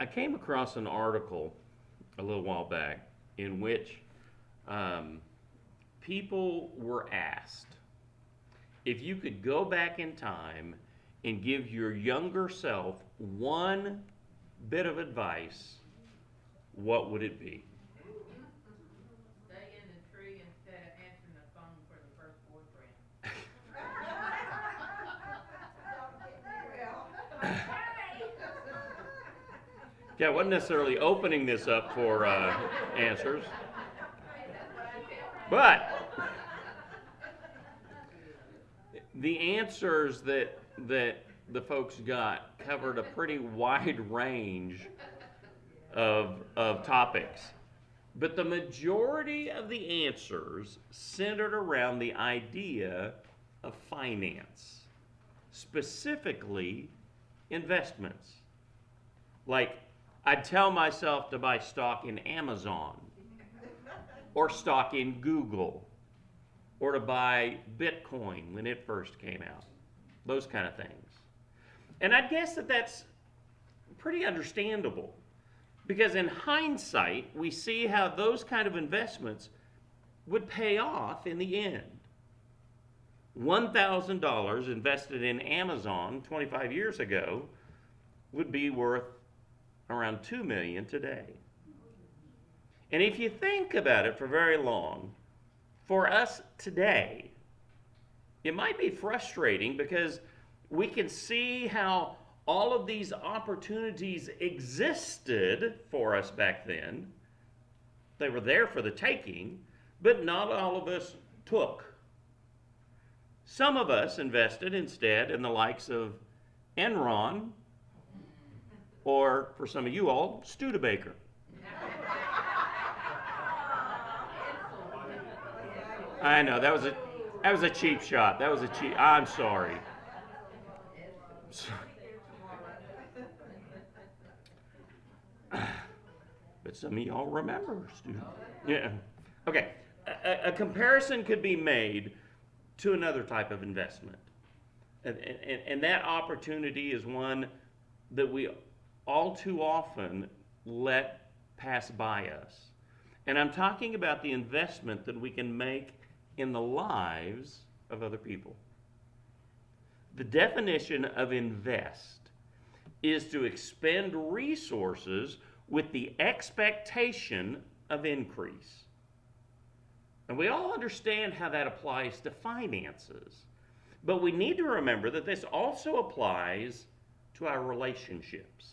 I came across an article a little while back in which um, people were asked if you could go back in time and give your younger self one bit of advice, what would it be? Stay in the tree instead of answering the phone for the first boyfriend. Yeah, I wasn't necessarily opening this up for answers, but the answers that the folks got covered a pretty wide range of topics. But the majority of the answers centered around the idea of finance, specifically investments. Like, I'd tell myself to buy stock in Amazon or stock in Google or to buy Bitcoin when it first came out. Those kind of things. And I guess that that's pretty understandable because in hindsight, we see how those kind of investments would pay off in the end. $1,000 invested in Amazon 25 years ago would be worth around $2 million today. And if you think about it for very long, for us today, it might be frustrating because we can see how all of these opportunities existed for us back then. They were there for the taking, but not all of us took. Some of us invested instead in the likes of Enron, or for some of you all, Studebaker. I know that was a cheap shot. That was a cheap. I'm sorry. But some of y'all remember Studebaker. Yeah. Okay. A comparison could be made to another type of investment, and that opportunity is one that we all too often let pass by us. And I'm talking about the investment that we can make in the lives of other people. The definition of invest is to expend resources with the expectation of increase. And we all understand how that applies to finances. But we need to remember that this also applies to our relationships.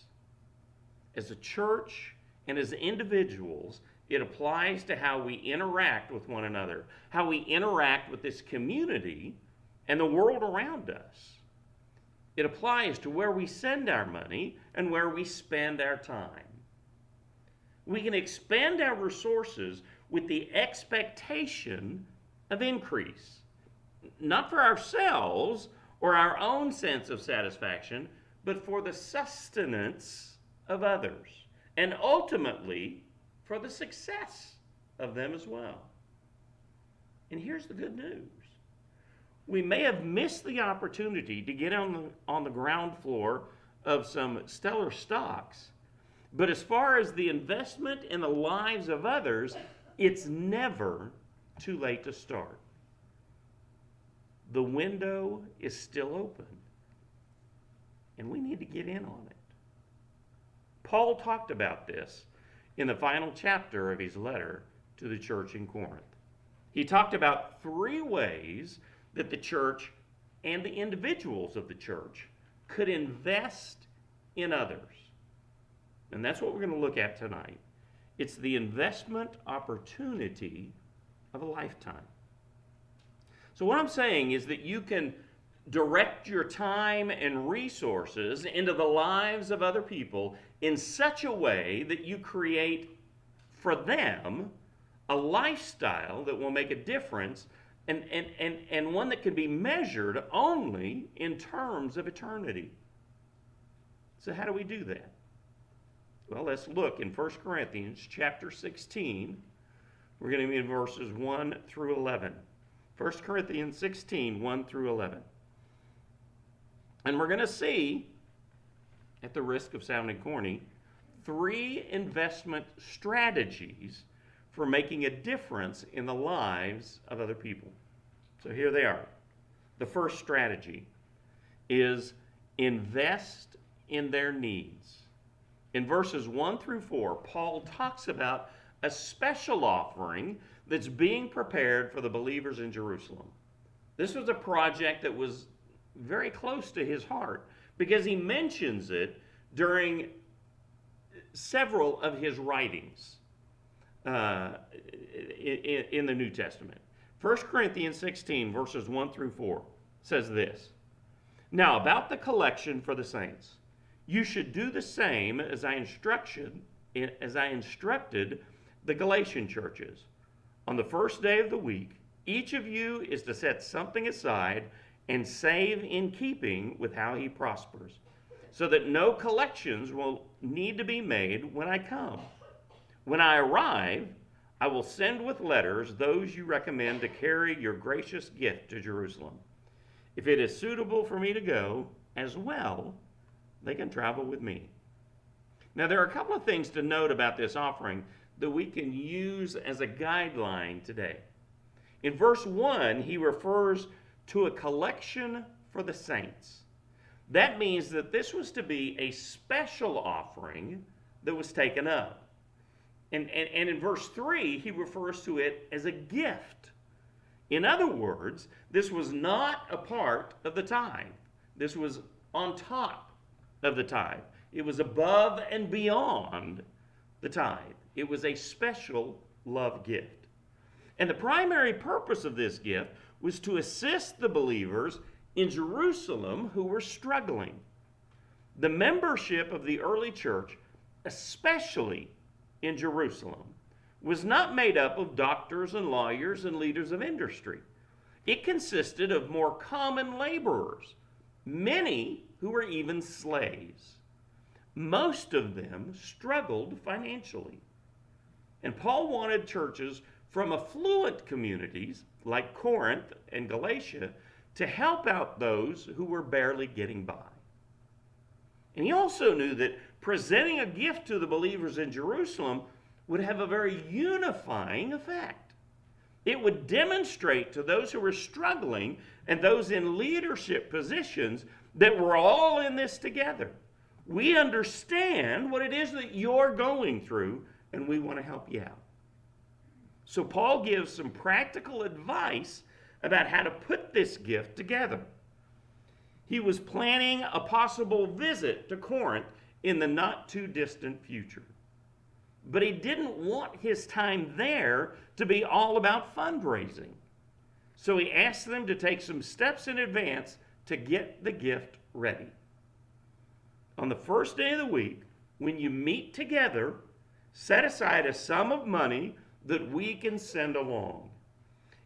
As a church and as individuals, it applies to how we interact with one another, how we interact with this community and the world around us. It applies to where we send our money and where we spend our time. We can expend our resources with the expectation of increase, not for ourselves or our own sense of satisfaction, but for the sustenance of others, and ultimately for the success of them as well. And here's the good news. We may have missed the opportunity to get on the ground floor of some stellar stocks, but as far as the investment in the lives of others, it's never too late to start. The window is still open, and we need to get in on it. Paul talked about this in the final chapter of his letter to the church in Corinth. He talked about 3 ways that the church and the individuals of the church could invest in others. And that's what we're going to look at tonight. It's the investment opportunity of a lifetime. So what I'm saying is that you can direct your time and resources into the lives of other people in such a way that you create for them a lifestyle that will make a difference and one that can be measured only in terms of eternity. So how do we do that? Well, let's look in 1 Corinthians chapter 16. We're going to be in verses 1 through 11. 1 Corinthians 16, 1 through 11. And we're going to see, at the risk of sounding corny, 3 investment strategies for making a difference in the lives of other people. So here they are. The first strategy is invest in their needs. In verses 1 through 4, Paul talks about a special offering that's being prepared for the believers in Jerusalem. This was a project that was very close to his heart because he mentions it during several of his writings in the New Testament. 1 Corinthians 16, verses 1 through 4 says this: "Now about the collection for the saints, you should do the same as I instructed the Galatian churches. On the first day of the week, each of you is to set something aside and save in keeping with how he prospers, so that no collections will need to be made when I come. When I arrive, I will send with letters those you recommend to carry your gracious gift to Jerusalem. If it is suitable for me to go as well, they can travel with me." Now, there are a couple of things to note about this offering that we can use as a guideline today. In verse 1, he refers to a collection for the saints. That means that this was to be a special offering that was taken up. And in verse 3, he refers to it as a gift. In other words, this was not a part of the tithe. This was on top of the tithe. It was above and beyond the tithe. It was a special love gift. And the primary purpose of this gift was to assist the believers in Jerusalem who were struggling. The membership of the early church, especially in Jerusalem, was not made up of doctors and lawyers and leaders of industry. It consisted of more common laborers, many who were even slaves. Most of them struggled financially. And Paul wanted churches from affluent communities like Corinth and Galatia to help out those who were barely getting by. And he also knew that presenting a gift to the believers in Jerusalem would have a very unifying effect. It would demonstrate to those who were struggling and those in leadership positions that we're all in this together. We understand what it is that you're going through, and we want to help you out. So Paul gives some practical advice about how to put this gift together. He was planning a possible visit to Corinth in the not too distant future. But he didn't want his time there to be all about fundraising. So he asked them to take some steps in advance to get the gift ready. On the first day of the week, when you meet together, set aside a sum of money that we can send along.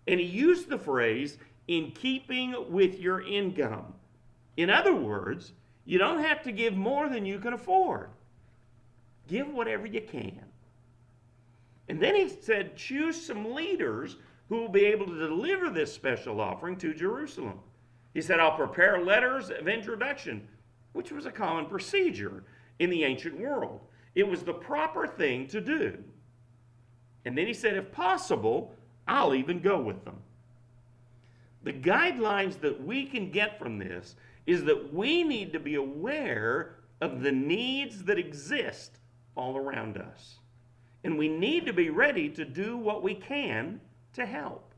And he used the phrase, "in keeping with your income." In other words, you don't have to give more than you can afford. Give whatever you can. And then he said, choose some leaders who will be able to deliver this special offering to Jerusalem. He said, I'll prepare letters of introduction, which was a common procedure in the ancient world. It was the proper thing to do. And then he said, if possible, I'll even go with them. The guidelines that we can get from this is that we need to be aware of the needs that exist all around us. And we need to be ready to do what we can to help.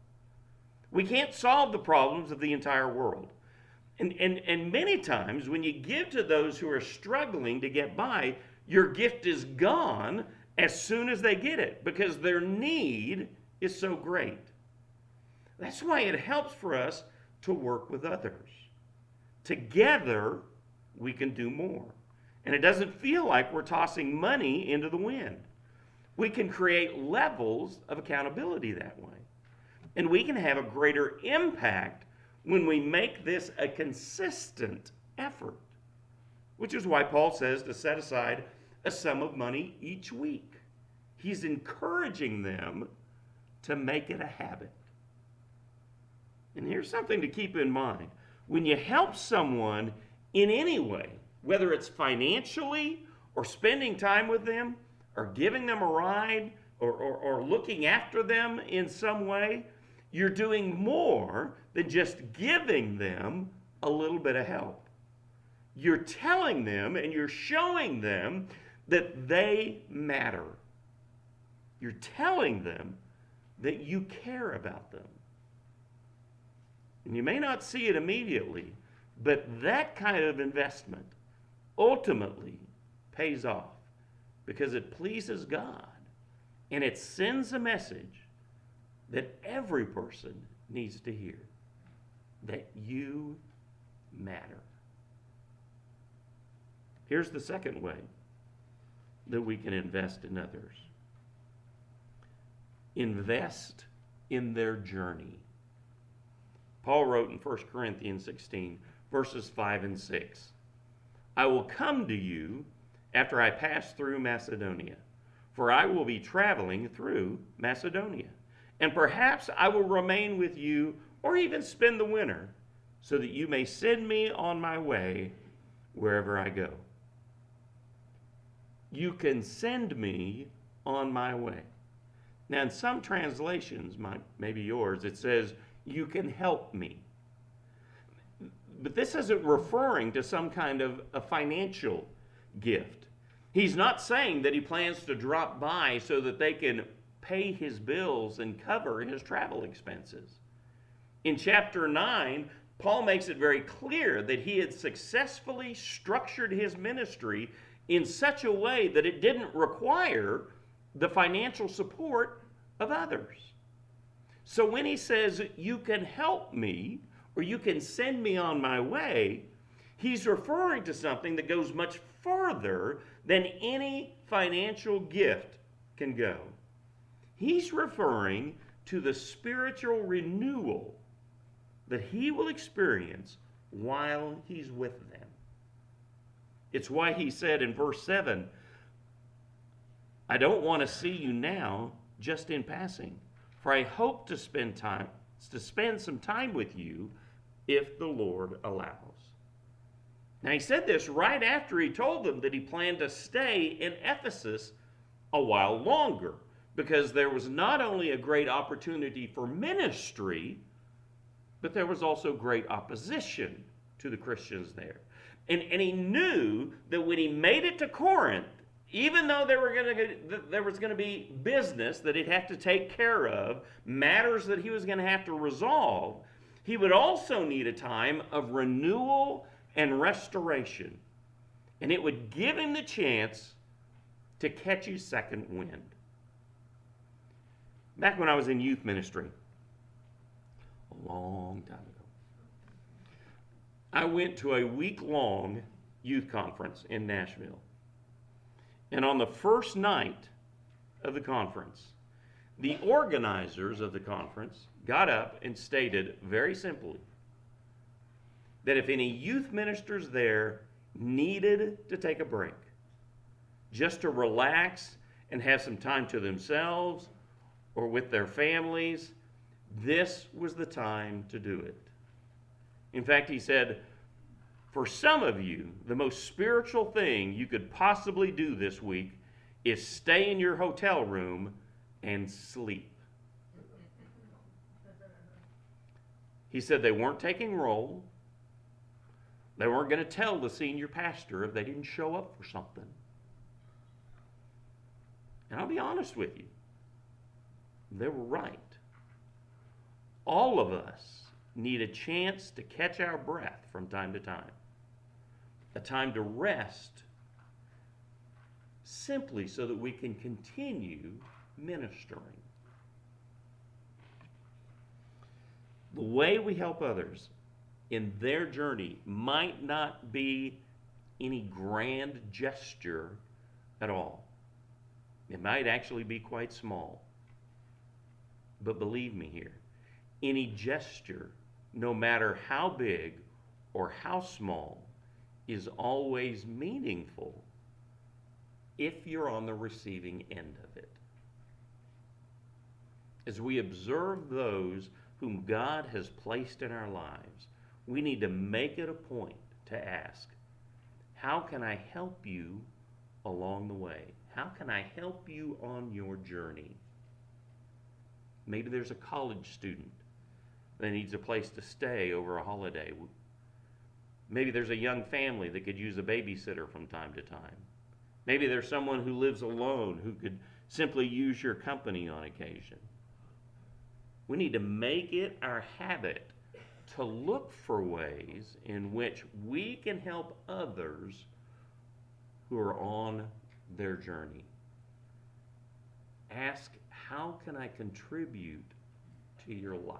We can't solve the problems of the entire world. And many times when you give to those who are struggling to get by, your gift is gone as soon as they get it because their need is so great. That's why it helps for us to work with others. Together, we can do more. And it doesn't feel like we're tossing money into the wind. We can create levels of accountability that way. And we can have a greater impact when we make this a consistent effort, which is why Paul says to set aside a sum of money each week. He's encouraging them to make it a habit. And here's something to keep in mind. When you help someone in any way, whether it's financially or spending time with them, or giving them a ride, or looking after them in some way, you're doing more than just giving them a little bit of help. You're telling them and you're showing them that they matter. You're telling them that you care about them. And you may not see it immediately, but that kind of investment ultimately pays off because it pleases God and it sends a message that every person needs to hear, that you matter. Here's the second way that we can invest in others. Invest in their journey. Paul wrote in 1 Corinthians 16, verses 5 and 6, I will come to you after I pass through Macedonia, for I will be traveling through Macedonia, and perhaps I will remain with you or even spend the winter, so that you may send me on my way wherever I go. You can send me on my way. Now, in some translations, maybe yours, it says, you can help me. But this isn't referring to some kind of a financial gift. He's not saying that he plans to drop by so that they can pay his bills and cover his travel expenses. In chapter 9, Paul makes it very clear that he had successfully structured his ministry in such a way that it didn't require the financial support of others. So when he says, you can help me, or you can send me on my way, he's referring to something that goes much further than any financial gift can go. He's referring to the spiritual renewal that he will experience while he's with them. It's why he said in verse 7, I don't want to see you now just in passing, for I hope to spend some time with you if the Lord allows. Now he said this right after he told them that he planned to stay in Ephesus a while longer, because there was not only a great opportunity for ministry, but there was also great opposition to the Christians there. And he knew that when he made it to Corinth, even though there was going to be business that he'd have to take care of, matters that he was going to have to resolve, he would also need a time of renewal and restoration. And it would give him the chance to catch his second wind. Back when I was in youth ministry, a long time ago, I went to a week-long youth conference in Nashville. And on the first night of the conference, the organizers of the conference got up and stated very simply that if any youth ministers there needed to take a break, just to relax and have some time to themselves or with their families, this was the time to do it. In fact, he said, for some of you, the most spiritual thing you could possibly do this week is stay in your hotel room and sleep. He said they weren't taking roll. They weren't going to tell the senior pastor if they didn't show up for something. And I'll be honest with you, they were right. All of us need a chance to catch our breath from time to time. A time to rest simply so that we can continue ministering. The way we help others in their journey might not be any grand gesture at all. It might actually be quite small. But believe me here, any gesture, no matter how big or how small, is always meaningful if you're on the receiving end of it. As we observe those whom God has placed in our lives, we need to make it a point to ask, how can I help you along the way? How can I help you on your journey? Maybe there's a college student that needs a place to stay over a holiday. Maybe there's a young family that could use a babysitter from time to time. Maybe there's someone who lives alone who could simply use your company on occasion. We need to make it our habit to look for ways in which we can help others who are on their journey. Ask, how can I contribute to your life?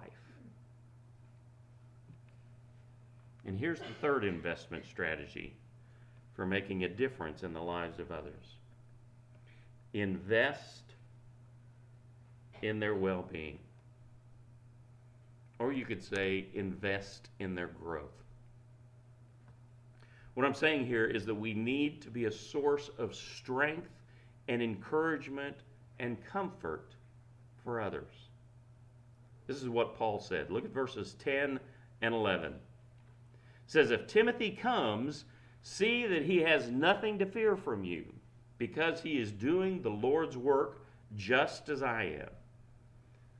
And here's the third investment strategy for making a difference in the lives of others. Invest in their well-being. Or you could say, invest in their growth. What I'm saying here is that we need to be a source of strength and encouragement and comfort for others. This is what Paul said. Look at verses 10 and 11. It says, if Timothy comes, see that he has nothing to fear from you, because he is doing the Lord's work just as I am.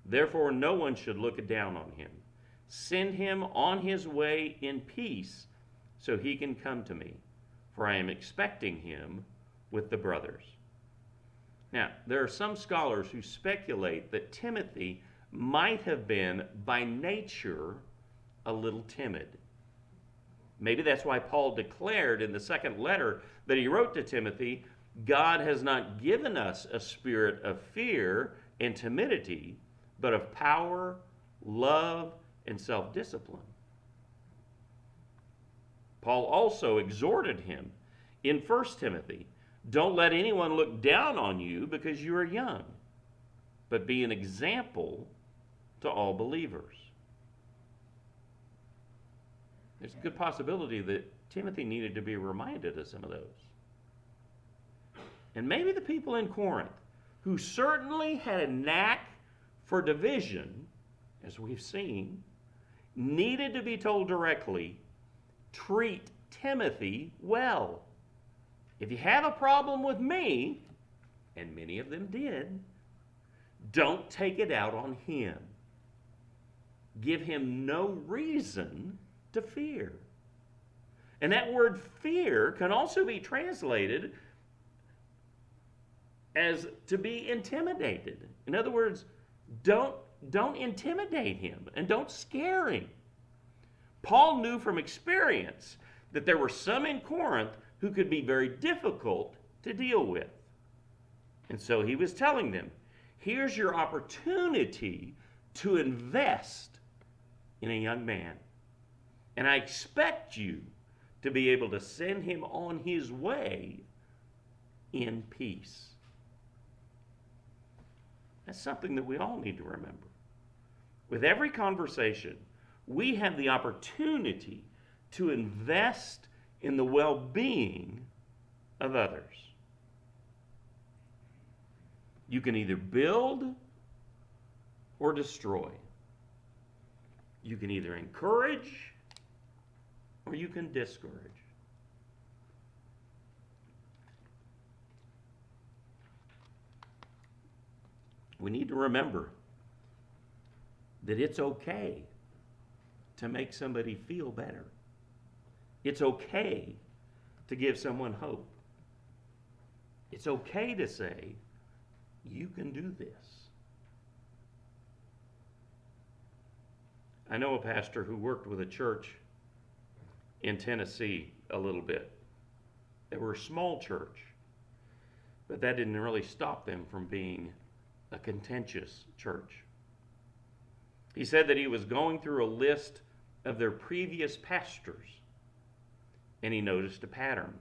Therefore, no one should look down on him. Send him on his way in peace, so he can come to me, for I am expecting him with the brothers. Now, there are some scholars who speculate that Timothy might have been, by nature, a little timid. Maybe that's why Paul declared in the second letter that he wrote to Timothy, God has not given us a spirit of fear and timidity, but of power, love, and self-discipline. Paul also exhorted him in 1 Timothy, don't let anyone look down on you because you are young, but be an example to all believers. There's a good possibility that Timothy needed to be reminded of some of those. And maybe the people in Corinth, who certainly had a knack for division, as we've seen, needed to be told directly, treat Timothy well. If you have a problem with me, and many of them did, don't take it out on him. Give him no reason to fear. And that word fear can also be translated as to be intimidated. In other words, don't intimidate him and don't scare him. Paul knew from experience that there were some in Corinth who could be very difficult to deal with. And so he was telling them, here's your opportunity to invest in a young man. And I expect you to be able to send him on his way in peace. That's something that we all need to remember. With every conversation, we have the opportunity to invest in the well-being of others. You can either build or destroy. You can either encourage or you can discourage. We need to remember that it's okay to make somebody feel better. It's okay to give someone hope. It's okay to say, you can do this. I know a pastor who worked with a church in Tennessee a little bit. They were a small church, but that didn't really stop them from being a contentious church. He said that he was going through a list of their previous pastors, and he noticed a pattern.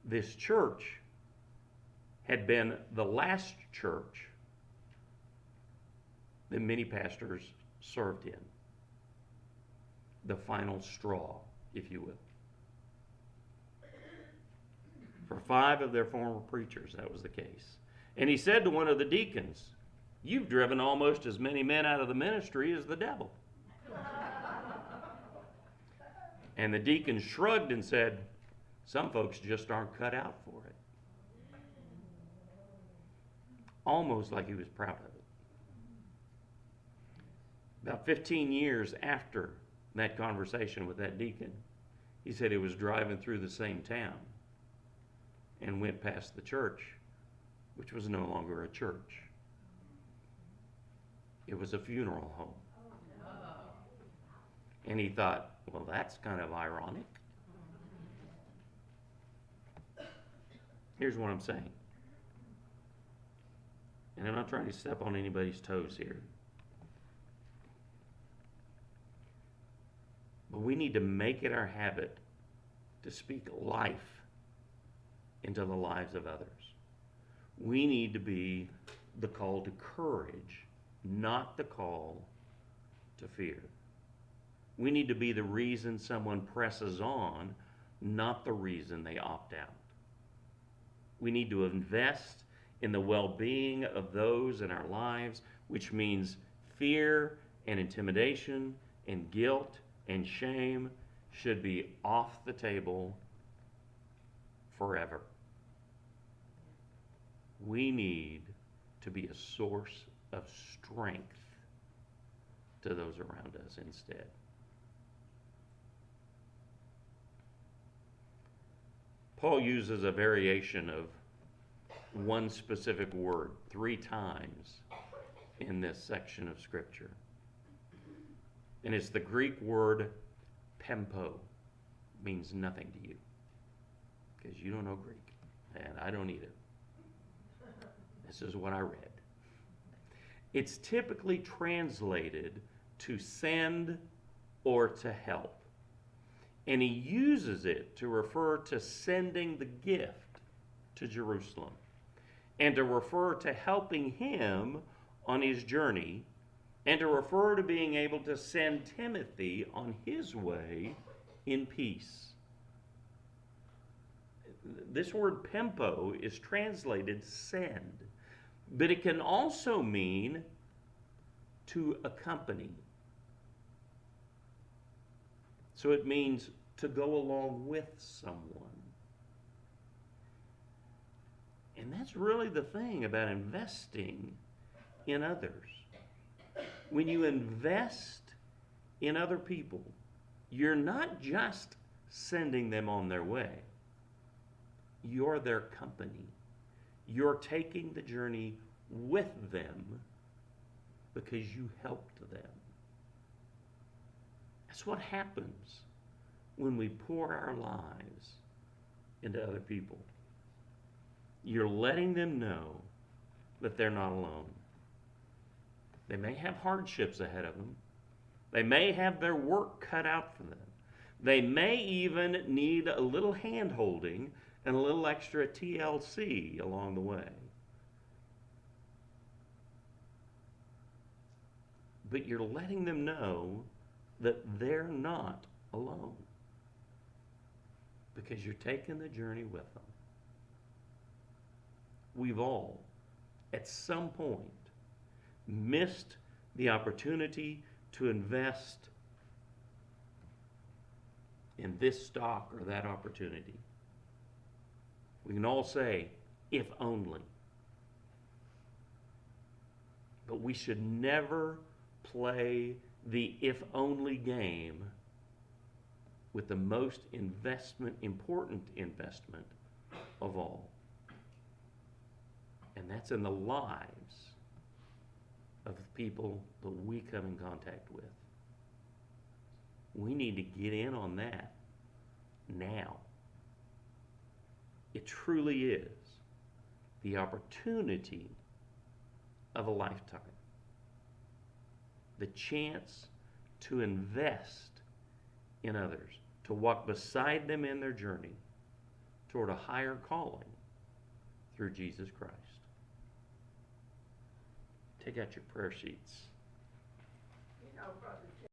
This church had been the last church that many pastors served in. The final straw, if you will. For 5 of their former preachers, that was the case. And he said to one of the deacons, you've driven almost as many men out of the ministry as the devil. And the deacon shrugged and said, some folks just aren't cut out for it. almost like he was proud of it. About 15 years after that conversation with that deacon, he said he was driving through the same town and went past the church, which was no longer a church. It was a funeral home. And he thought, well, that's kind of ironic. Here's what I'm saying. And I'm not trying to step on anybody's toes here. But we need to make it our habit to speak life into the lives of others. We need to be the call to courage, not the call to fear. We need to be the reason someone presses on, not the reason they opt out. We need to invest in the well-being of those in our lives, which means fear and intimidation and guilt and shame should be off the table forever. We need to be a source of strength to those around us instead. Paul uses a variation of one specific word 3 times in this section of Scripture. And it's the Greek word pempo. Means nothing to you. Because you don't know Greek. And I don't either. This is what I read. It's typically translated to send or to help. And he uses it to refer to sending the gift to Jerusalem and to refer to helping him on his journey and to refer to being able to send Timothy on his way in peace. This word pempo is translated send, but it can also mean to accompany. So it means to go along with someone. And that's really the thing about investing in others. When you invest in other people, you're not just sending them on their way. You're their company. You're taking the journey with them because you helped them. That's what happens when we pour our lives into other people. You're letting them know that they're not alone. They may have hardships ahead of them. They may have their work cut out for them. They may even need a little hand-holding and a little extra TLC along the way. But you're letting them know that they're not alone because you're taking the journey with them. We've all, at some point, missed the opportunity to invest in this stock or that opportunity. We can all say, if only. But we should never play the if only game with the most important investment of all. And that's in the lives of the people that we come in contact with. We need to get in on that now. It truly is the opportunity of a lifetime. The chance to invest in others, to walk beside them in their journey toward a higher calling through Jesus Christ. Take out your prayer sheets. You know, Brother